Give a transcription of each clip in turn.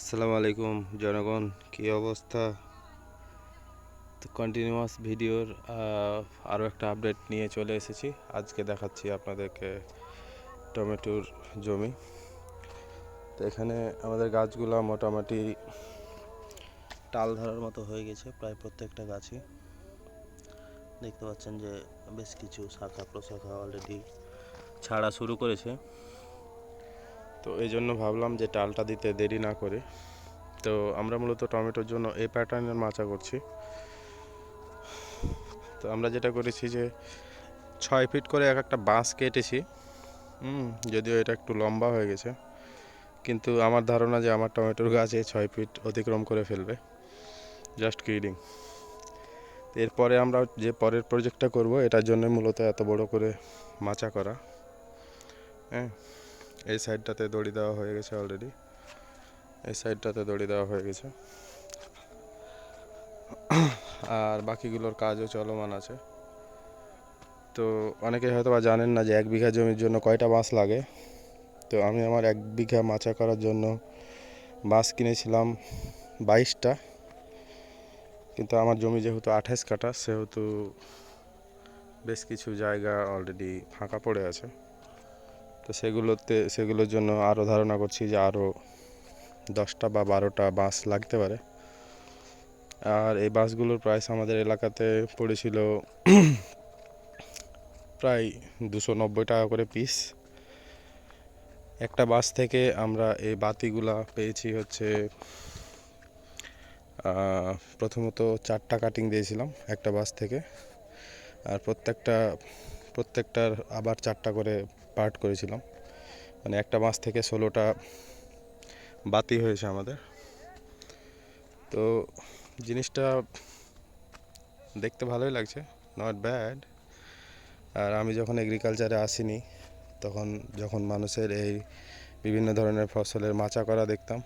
আসসালামু আলাইকুম জনগণ, কী অবস্থা? তো কন্টিনিউয়াস ভিডিওর আরও একটা আপডেট নিয়ে চলে এসেছি। আজকে দেখাচ্ছি আপনাদেরকে টমেটোর জমি। তো এখানে আমাদের গাছগুলো মোটামুটি টাল ধরার মতো হয়ে গেছে। প্রায় প্রত্যেকটা গাছই দেখতে পাচ্ছেন যে বেশ কিছু শাখা প্রশাখা অলরেডি ছাড়া শুরু করেছে। তো এই জন্য ভাবলাম যে টালটা দিতে দেরি না করে, তো আমরা মূলত টমেটোর জন্য এই প্যাটার্নের মাচা করছি। তো আমরা যেটা করেছি যে 6 ফিট করে এক একটা বাঁশ কেটেছি। যদিও এটা একটু লম্বা হয়ে গেছে, কিন্তু আমার ধারণা যে আমার টমেটোর গাছে 6 ফিট অতিক্রম করে ফেলবে। Just kidding. এরপরে আমরা যে পরের প্রজেক্টটা করব, এটার জন্য মূলত এত বড় করে মাচা করা। হ্যাঁ, এই সাইডটাতে দড়ি দেওয়া হয়ে গেছে অলরেডি, এই সাইডটাতে দড়ি দেওয়া হয়ে গেছে, আর বাকিগুলোর কাজও চলমান আছে। তো অনেকে হয়তো বা জানেন না যে 1 বিঘা জমির জন্য কয়টা বাঁশ লাগে। তো আমি আমার 1 বিঘা মাচা করার জন্য বাঁশ কিনেছিলাম 22টা, কিন্তু আমার জমি যেহেতু 28 কাঠা, সেহেতু বেশ কিছু জায়গা অলরেডি ফাঁকা পড়ে আছে। তো সেগুলোর জন্য আরও ধারণা করছি যে আরও 10টা বা 12টা বাঁশ লাগতে পারে। আর এই বাঁশগুলোর প্রাইস আমাদের এলাকাতে পড়েছিল প্রায় 290 টাকা করে পিস। একটা বাঁশ থেকে আমরা এই বাতিগুলা পেয়েছি হচ্ছে প্রথমত 4টা কাটিং দিয়েছিলাম একটা বাঁশ থেকে, আর প্রত্যেকটার আবার 4টা করে পার্ট করেছিলাম। মানে একটা বাঁশ থেকে 16টা বাতি হয়েছে আমাদের। তো জিনিসটা দেখতে ভালোই লাগছে, নট ব্যাড। আর আমি যখন এগ্রিকালচারে আসিনি, যখন মানুষের এই বিভিন্ন ধরনের ফসলের মাচা করা দেখতাম,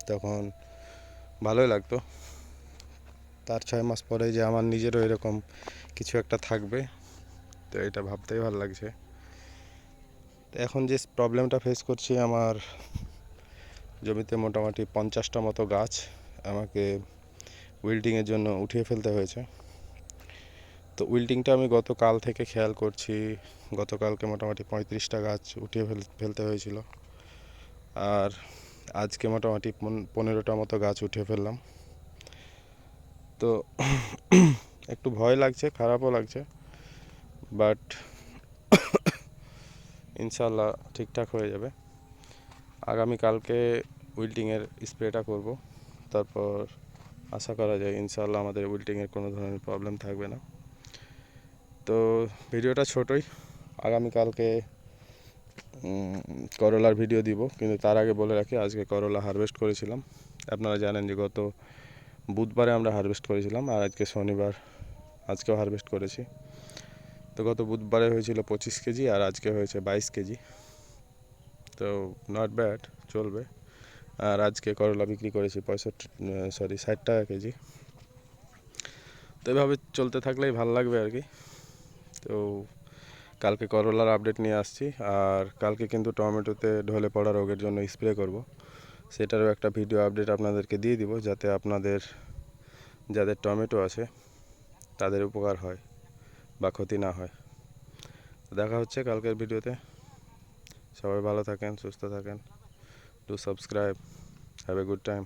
তখন ভালোই লাগতো। তার 6 মাস পরে যে আমার নিজেরও এরকম কিছু একটা থাকবে, তো এটা ভাবতেই ভালো লাগছে। তো এখন যে প্রবলেমটা ফেস করছি, আমার জমিতে মোটামুটি 50টা মতো গাছ আমাকে উইল্টিংয়ের জন্য উঠিয়ে ফেলতে হয়েছে। তো উইল্টিংটা আমি গতকাল থেকে খেয়াল করছি। গতকালকে মোটামুটি 35টা গাছ উঠিয়ে ফেলতে হয়েছিল, আর আজকে মোটামুটি 15টা মতো গাছ উঠিয়ে ফেললাম। তো একটু ভয় লাগছে, খারাপও লাগছে, বাট ইনশাল্লাহ ঠিকঠাক হয়ে যাবে। আগামীকালকে উইল্টিংয়ের স্প্রেটা করব, তারপর আশা করা যায় ইনশাল্লাহ আমাদের উইল্টিংয়ের কোনো ধরনের প্রবলেম থাকবে না। তো ভিডিওটা ছোটই, আগামীকালকে করলার ভিডিও দিব, কিন্তু তার আগে বলে রাখি আজকে করলা হারভেস্ট করেছিলাম। আপনারা জানেন যে গত বুধবারে আমরা হারভেস্ট করেছিলাম, আর আজকে শনিবার, আজকেও হারভেস্ট করেছি। তো গত বুধবারে হয়েছিল 25 কেজি, আর আজকে হয়েছে 22 কেজি। তো নট ব্যাড, চলবে। আর আজকে করলা বিক্রি করেছি 60 টাকা কেজি। তো এভাবে চলতে থাকলেই ভালো লাগবে আর কি। তো কালকে করলার আপডেট নিয়ে আসছি, আর কালকে কিন্তু টমেটোতে ঢলে পড়া রোগের জন্য স্প্রে করব, সেটারও একটা ভিডিও আপডেট আপনাদেরকে দিয়ে দিব, যাতে আপনাদের যাদের টমেটো আছে তাদের উপকার হয় বা ক্ষতি না হয়। দেখা হচ্ছে কালকের ভিডিওতে। সবাই ভালো থাকেন, সুস্থ থাকেন। Do subscribe. Have a good time.